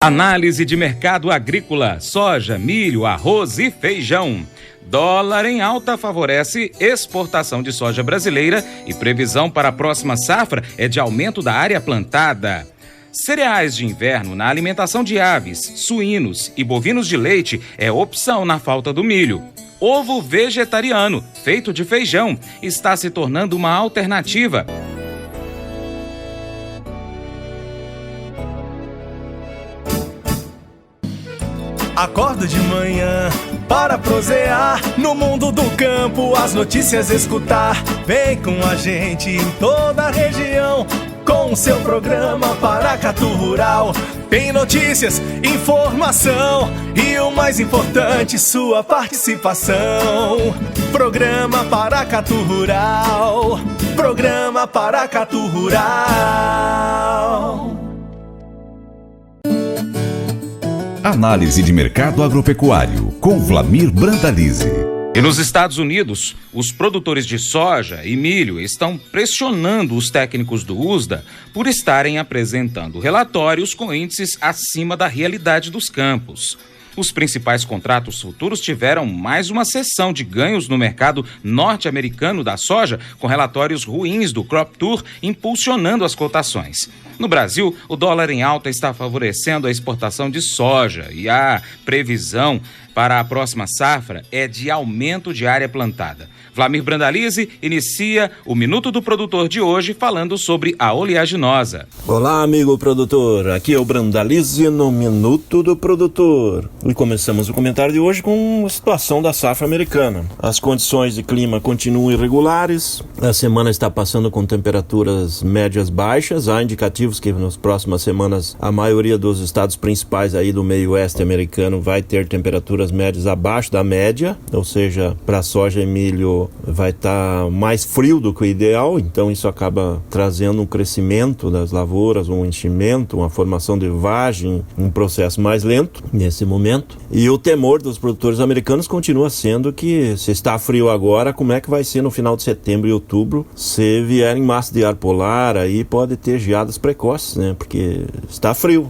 Análise de mercado agrícola, soja, milho, arroz e feijão. Dólar em alta favorece exportação de soja brasileira e previsão para a próxima safra é de aumento da área plantada. Cereais de inverno na alimentação de aves, suínos e bovinos de leite é opção na falta do milho. Ovo vegetariano, feito de feijão, está se tornando uma alternativa. Acordo de manhã para prosear no mundo do campo, as notícias escutar. Vem com a gente em toda a região com o seu programa Paracatu Rural. Tem notícias, informação e o mais importante, sua participação. Programa Paracatu Rural. Programa Paracatu Rural. Análise de mercado agropecuário, com Vlamir Brandalize. E nos Estados Unidos, os produtores de soja e milho estão pressionando os técnicos do USDA por estarem apresentando relatórios com índices acima da realidade dos campos. Os principais contratos futuros tiveram mais uma sessão de ganhos no mercado norte-americano da soja, com relatórios ruins do Crop Tour impulsionando as cotações. No Brasil, o dólar em alta está favorecendo a exportação de soja e a previsão para a próxima safra é de aumento de área plantada. Vlamir Brandalize inicia o Minuto do Produtor de hoje falando sobre a oleaginosa. Olá, amigo produtor. Aqui é o Brandalize no Minuto do Produtor. E começamos o comentário de hoje com a situação da safra americana. As condições de clima continuam irregulares. A semana está passando com temperaturas médias baixas. Há indicativos que nas próximas semanas a maioria dos estados principais aí do meio oeste americano vai ter temperaturas médias abaixo da média, ou seja, para soja e milho vai estar mais frio do que o ideal, então isso acaba trazendo um crescimento das lavouras, um enchimento, uma formação de vagem, um processo mais lento nesse momento. E o temor dos produtores americanos continua sendo que se está frio agora, como é que vai ser no final de setembro e outubro? Se vierem massa de ar polar, aí pode ter geadas precoces, né? Porque está frio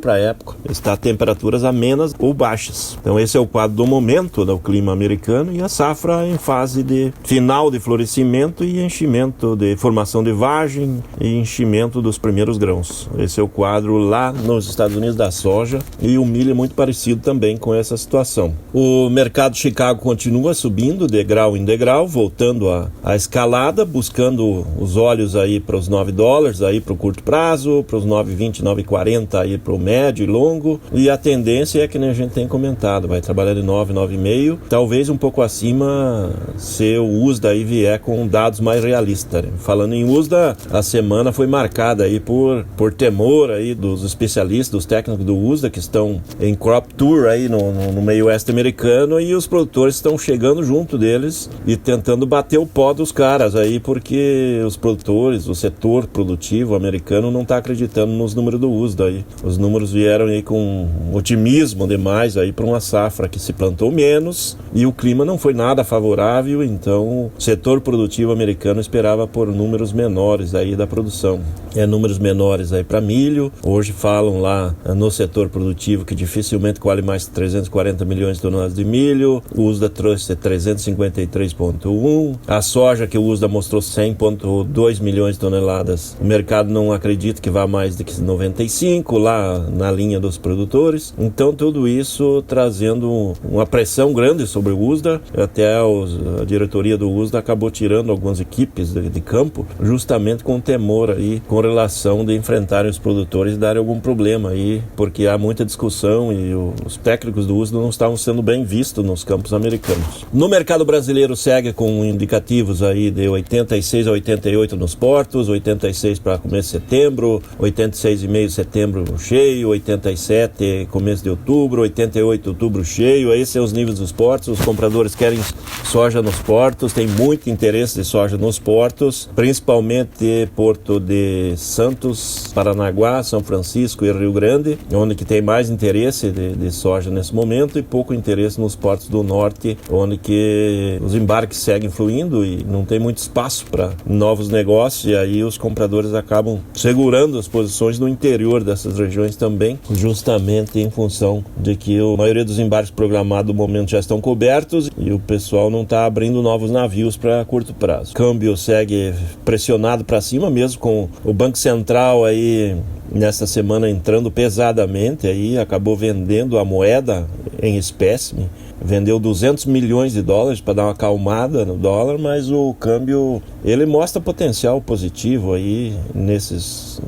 para a época, está temperaturas amenas ou baixas. Então esse é o quadro do momento do clima americano e a safra em fase de final de florescimento e enchimento de formação de vagem e enchimento dos primeiros grãos. Esse é o quadro lá nos Estados Unidos da soja, e o milho é muito parecido também com essa situação. O mercado de Chicago continua subindo degrau em degrau, voltando à escalada, buscando os olhos aí para os $9 aí para o curto prazo, para os 9,20, 9,40 aí para o médio e longo, e a tendência é que nem a gente tem comentado, vai trabalhar de 9, 9,5, talvez um pouco acima se o USDA aí vier com dados mais realistas, né? Falando em USDA, a semana foi marcada aí por temor aí dos especialistas, dos técnicos do USDA que estão em crop tour aí no meio oeste americano, e os produtores estão chegando junto deles e tentando bater o pó dos caras aí, porque os produtores, o setor produtivo americano não está acreditando nos números do USDA aí. Os números vieram aí com otimismo demais aí para uma safra que se plantou menos e o clima não foi nada favorável. Então, o setor produtivo americano esperava por números menores aí da produção. Números menores aí para milho. Hoje falam lá no setor produtivo que dificilmente colhe mais de 340 milhões de toneladas de milho. O USDA trouxe 353,1. A soja que o USDA mostrou 100,2 milhões de toneladas. O mercado não acredita que vá mais do que 95 lá na linha dos produtores. Então, tudo isso trazendo uma pressão grande sobre o USDA. Até a diretoria do USDA acabou tirando algumas equipes de campo, justamente com temor aí, com relação de enfrentarem os produtores e darem algum problema aí, porque há muita discussão e os técnicos do USDA não estavam sendo bem vistos nos campos americanos. No mercado brasileiro segue com indicativos aí de 86 a 88 nos portos, 86 para começo de setembro, 86,5 setembro cheio, 87 começo de outubro, 88 outubro cheio. Esses são os níveis dos portos. Os compradores querem soja nos portos, tem muito interesse de soja nos portos, principalmente Porto de Santos, Paranaguá, São Francisco e Rio Grande, onde que tem mais interesse de soja nesse momento, e pouco interesse nos portos do norte, onde que os embarques seguem fluindo e não tem muito espaço para novos negócios, e aí os compradores acabam segurando segurando as posições no interior dessas regiões também, justamente em função de que a maioria dos embarques programados no momento já estão cobertos e o pessoal não está abrindo novos navios para curto prazo. O câmbio segue pressionado para cima, mesmo com o Banco Central aí nesta semana entrando pesadamente, aí acabou vendendo a moeda em espécime, vendeu 200 milhões de dólares para dar uma acalmada no dólar, mas o câmbio ele mostra potencial positivo aí nesses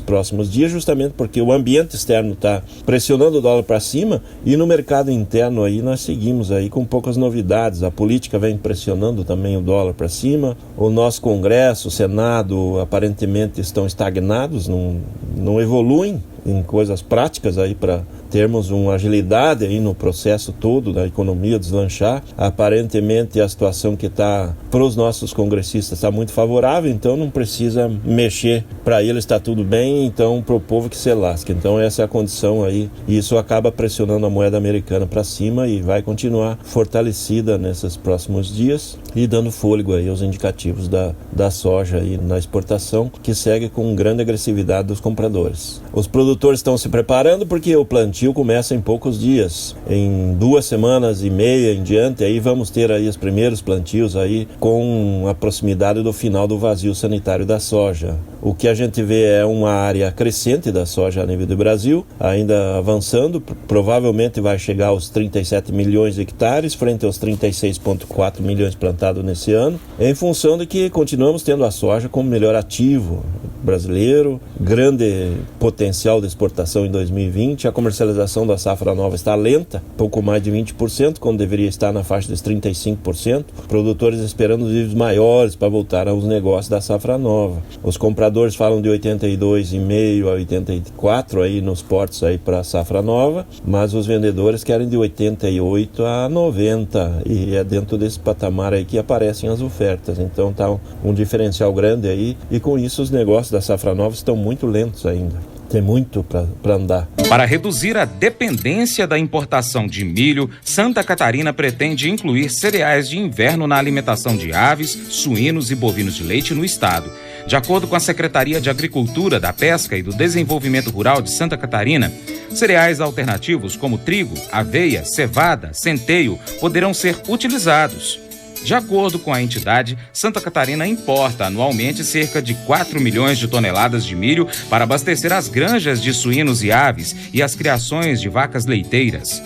próximos dias, justamente porque o ambiente externo está pressionando o dólar para cima e no mercado interno aí nós seguimos aí com poucas novidades. A política vem pressionando também o dólar para cima, o nosso Congresso, o Senado aparentemente estão estagnados, não evoluem em coisas práticas aí para termos uma agilidade aí no processo todo da economia deslanchar. Aparentemente a situação que está para os nossos congressistas está muito favorável, então não precisa mexer, para eles está tudo bem, então para o povo que se lasque. Então essa é a condição aí e isso acaba pressionando a moeda americana para cima e vai continuar fortalecida nesses próximos dias e dando fôlego aí aos indicativos da soja aí na exportação, que segue com grande agressividade dos compradores. Os produtores estão se preparando porque o plantio começa em poucos dias, em 2 semanas e meia em diante, aí vamos ter aí os primeiros plantios aí com a proximidade do final do vazio sanitário da soja. O que a gente vê é uma área crescente da soja a nível do Brasil, ainda avançando, provavelmente vai chegar aos 37 milhões de hectares, frente aos 36,4 milhões plantados nesse ano, em função de que continuamos tendo a soja como melhor ativo brasileiro, grande potencial de exportação em 2020, a comercialização da safra nova está lenta, pouco mais de 20%, quando deveria estar na faixa dos 35%, produtores esperando níveis maiores para voltar aos negócios da safra nova. Os compradores falam de 82,5 a 84 aí nos portos aí para a safra nova, mas os vendedores querem de 88 a 90 e é dentro desse patamar aí que aparecem as ofertas. Então tá um diferencial grande aí e com isso os negócios da safra nova estão muito lentos ainda. Tem muito para andar. Para reduzir a dependência da importação de milho, Santa Catarina pretende incluir cereais de inverno na alimentação de aves, suínos e bovinos de leite no estado. De acordo com a Secretaria de Agricultura, da Pesca e do Desenvolvimento Rural de Santa Catarina, cereais alternativos como trigo, aveia, cevada, centeio poderão ser utilizados. De acordo com a entidade, Santa Catarina importa anualmente cerca de 4 milhões de toneladas de milho para abastecer as granjas de suínos e aves e as criações de vacas leiteiras.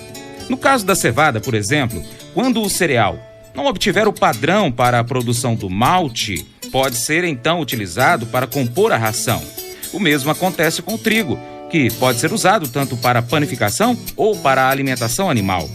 No caso da cevada, por exemplo, quando o cereal não obtiver o padrão para a produção do malte, pode ser então utilizado para compor a ração. O mesmo acontece com o trigo, que pode ser usado tanto para panificação ou para a alimentação animal.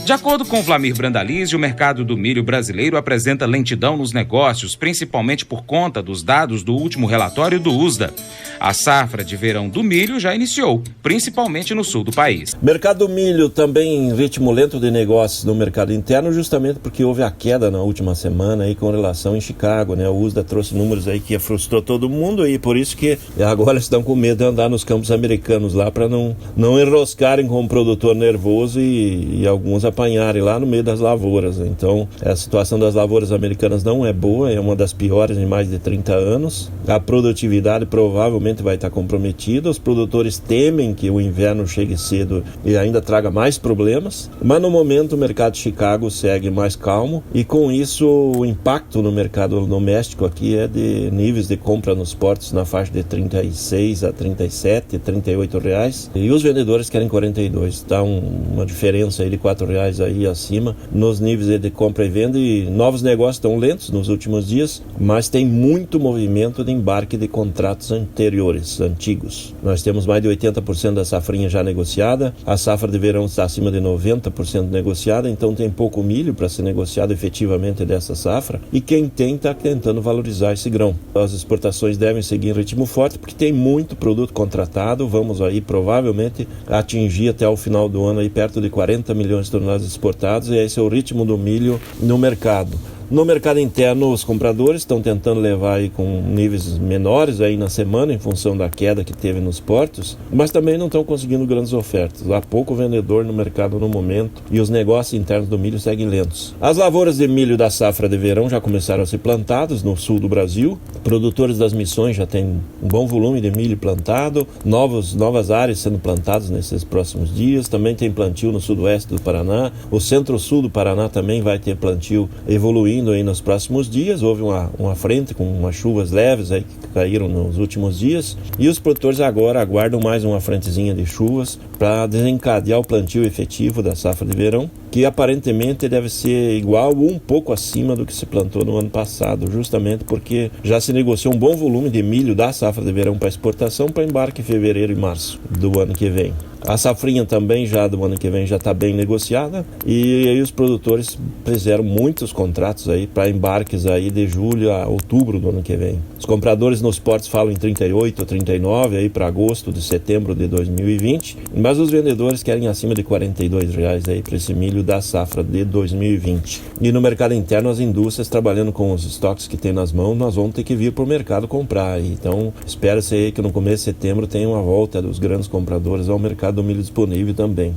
De acordo com Vlamir Brandalize, o mercado do milho brasileiro apresenta lentidão nos negócios, principalmente por conta dos dados do último relatório do USDA. A safra de verão do milho já iniciou, principalmente no sul do país. Mercado do milho também em ritmo lento de negócios no mercado interno, justamente porque houve a queda na última semana aí com relação em Chicago, né? O USDA trouxe números aí que frustrou todo mundo e por isso que agora estão com medo de andar nos campos americanos lá para não enroscarem com o produtor nervoso e alguns apanharem lá no meio das lavouras. Então, a situação das lavouras americanas não é boa, é uma das piores em mais de 30 anos. A produtividade provavelmente vai estar comprometida. Os produtores temem que o inverno chegue cedo e ainda traga mais problemas. Mas no momento o mercado de Chicago segue mais calmo e com isso o impacto no mercado doméstico aqui é de níveis de compra nos portos na faixa de 36 a 37, 38 reais. E os vendedores querem 42. Dá uma diferença aí de 4 reais aí acima nos níveis de compra e venda e novos negócios estão lentos nos últimos dias, mas tem muito movimento de embarque de contratos antigos. Nós temos mais de 80% da safrinha já negociada, a safra de verão está acima de 90% negociada, então tem pouco milho para ser negociado efetivamente dessa safra e quem tem está tentando valorizar esse grão. As exportações devem seguir em ritmo forte porque tem muito produto contratado, vamos aí provavelmente atingir até o final do ano aí perto de 40 milhões de toneladas exportadas e esse é o ritmo do milho no mercado. No mercado interno, os compradores estão tentando levar aí com níveis menores aí na semana, em função da queda que teve nos portos, mas também não estão conseguindo grandes ofertas. Há pouco vendedor no mercado no momento e os negócios internos do milho seguem lentos. As lavouras de milho da safra de verão já começaram a ser plantadas no sul do Brasil. Produtores das Missões já têm um bom volume de milho plantado, novas áreas sendo plantadas nesses próximos dias. Também tem plantio no sudoeste do Paraná. O centro-sul do Paraná também vai ter plantio evoluindo aí nos próximos dias. Houve uma frente com umas chuvas leves aí que caíram nos últimos dias e os produtores agora aguardam mais uma frentezinha de chuvas para desencadear o plantio efetivo da safra de verão, que aparentemente deve ser igual ou um pouco acima do que se plantou no ano passado, justamente porque já se negociou um bom volume de milho da safra de verão para exportação para embarque em fevereiro e março do ano que vem. A safrinha também já do ano que vem já está bem negociada e aí os produtores fizeram muitos contratos aí para embarques aí de julho a outubro do ano que vem. Os compradores nos portos falam em 38 ou 39 aí para agosto de setembro de 2020, mas os vendedores querem acima de R$42 aí para esse milho da safra de 2020. E no mercado interno, as indústrias trabalhando com os estoques que tem nas mãos, nós vamos ter que vir para o mercado comprar. Então espera-se aí que no começo de setembro tenha uma volta dos grandes compradores ao mercado do milho disponível também.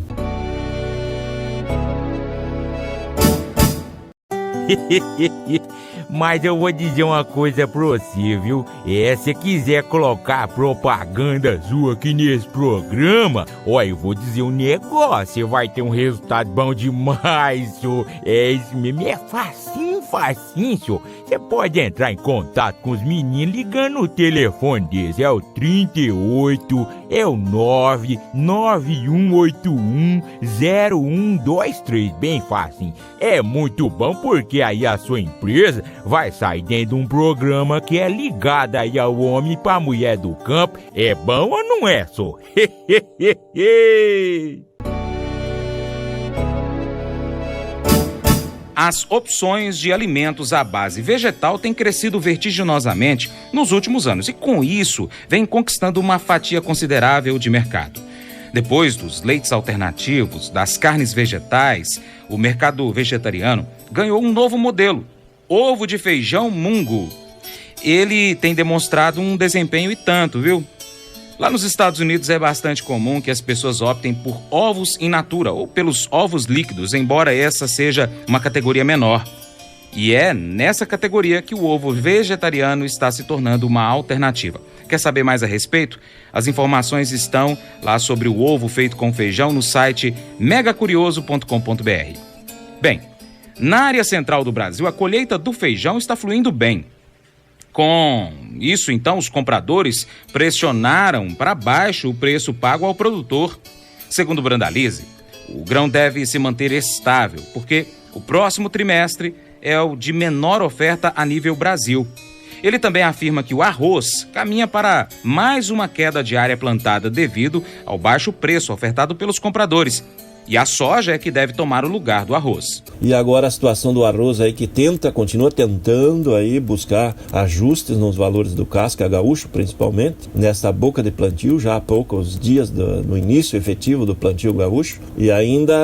Mas eu vou dizer uma coisa pra você, viu? Se quiser colocar propaganda sua aqui nesse programa, eu vou dizer um negócio, você vai ter um resultado bom demais, senhor. Isso mesmo, é facinho, senhor. Você pode entrar em contato com os meninos ligando o telefone deles, é o 38, é o 991810123, bem fácil. É muito bom porque aí a sua empresa vai sair dentro de um programa que é ligado aí ao homem para a mulher do campo. É bom ou não é, só? As opções de alimentos à base vegetal têm crescido vertiginosamente nos últimos anos e, com isso, vem conquistando uma fatia considerável de mercado. Depois dos leites alternativos, das carnes vegetais, o mercado vegetariano ganhou um novo modelo: ovo de feijão Mungo. Ele tem demonstrado um desempenho e tanto, viu? Lá nos Estados Unidos é bastante comum que as pessoas optem por ovos in natura ou pelos ovos líquidos, embora essa seja uma categoria menor. E é nessa categoria que o ovo vegetariano está se tornando uma alternativa. Quer saber mais a respeito? As informações estão lá sobre o ovo feito com feijão no site megacurioso.com.br. Bem, na área central do Brasil, a colheita do feijão está fluindo bem. Com isso, então, os compradores pressionaram para baixo o preço pago ao produtor. Segundo Brandalize, o grão deve se manter estável, porque o próximo trimestre é o de menor oferta a nível Brasil. Ele também afirma que o arroz caminha para mais uma queda de área plantada devido ao baixo preço ofertado pelos compradores. E a soja é que deve tomar o lugar do arroz. E agora a situação do arroz aí que continua tentando aí buscar ajustes nos valores do casca gaúcho, principalmente, nessa boca de plantio, já há poucos dias do início efetivo do plantio gaúcho, e ainda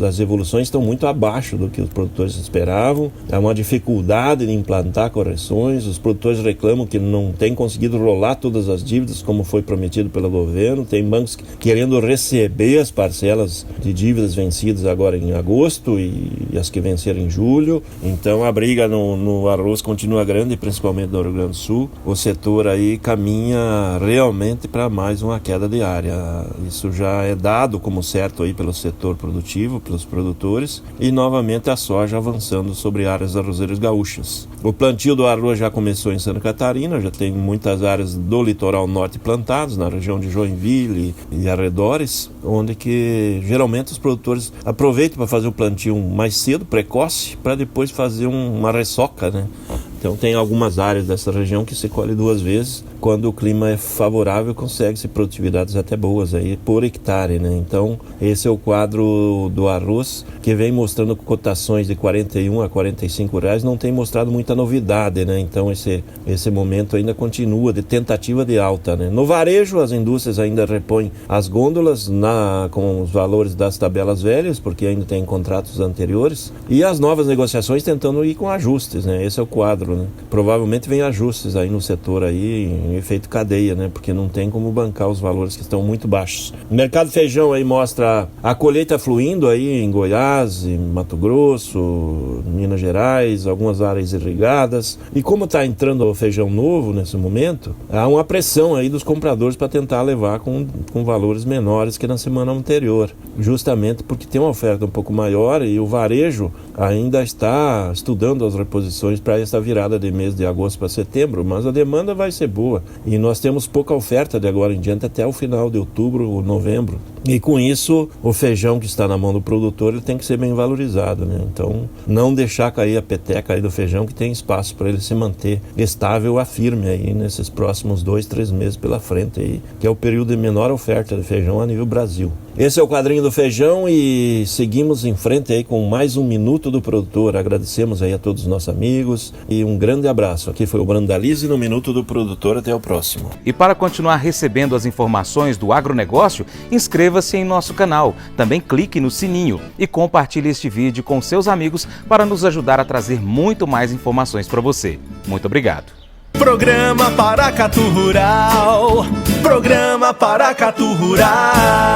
as evoluções estão muito abaixo do que os produtores esperavam. Há uma dificuldade de implantar correções, os produtores reclamam que não têm conseguido rolar todas as dívidas como foi prometido pelo governo, tem bancos querendo receber as parcelas de dívidas vencidas agora em agosto e as que venceram em julho. Então a briga no arroz continua grande, principalmente no Rio Grande do Sul. O setor aí caminha realmente para mais uma queda de área. Isso já é dado como certo aí pelo setor produtivo, pelos produtores, e novamente a soja avançando sobre áreas arrozeiras gaúchas. O plantio do arroz já começou em Santa Catarina, já tem muitas áreas do litoral norte plantadas, na região de Joinville e arredores, onde que geralmente os produtores aproveitam para fazer o plantio mais cedo, precoce, para depois fazer uma ressaca, né? Então tem algumas áreas dessa região que se colhe 2 vezes, quando o clima é favorável, consegue-se produtividades até boas aí por hectare, né? Então, esse é o quadro do arroz, que vem mostrando cotações de 41 a 45 reais, não tem mostrado muita novidade, né? Então, esse momento ainda continua de tentativa de alta, né? No varejo, as indústrias ainda repõem as gôndolas com os valores das tabelas velhas, porque ainda tem contratos anteriores, e as novas negociações tentando ir com ajustes, né? Esse é o quadro, né? Provavelmente vem ajustes aí no setor aí, em efeito cadeia, né? Porque não tem como bancar os valores que estão muito baixos. O mercado feijão aí mostra a colheita fluindo aí em Goiás, em Mato Grosso, Minas Gerais, algumas áreas irrigadas. E como está entrando o feijão novo nesse momento, há uma pressão aí dos compradores para tentar levar com valores menores que na semana anterior, justamente porque tem uma oferta um pouco maior e o varejo ainda está estudando as reposições para essa virada de mês de agosto para setembro, mas a demanda vai ser boa e nós temos pouca oferta de agora em diante até o final de outubro ou novembro. E com isso, o feijão que está na mão do produtor, ele tem que ser bem valorizado, né? Então, não deixar cair a peteca aí do feijão, que tem espaço para ele se manter estável a firme aí nesses próximos 2-3 meses pela frente aí, que é o período de menor oferta de feijão a nível Brasil. Esse é o quadrinho do feijão e seguimos em frente aí com mais um Minuto do Produtor. Agradecemos aí a todos os nossos amigos e um grande abraço. Aqui foi o Brandalize no Minuto do Produtor. Até o próximo. E para continuar recebendo as informações do agronegócio, inscreva-se em nosso canal. Também clique no sininho e compartilhe este vídeo com seus amigos para nos ajudar a trazer muito mais informações para você. Muito obrigado. Programa Paracatu Rural. Programa Paracatu Rural.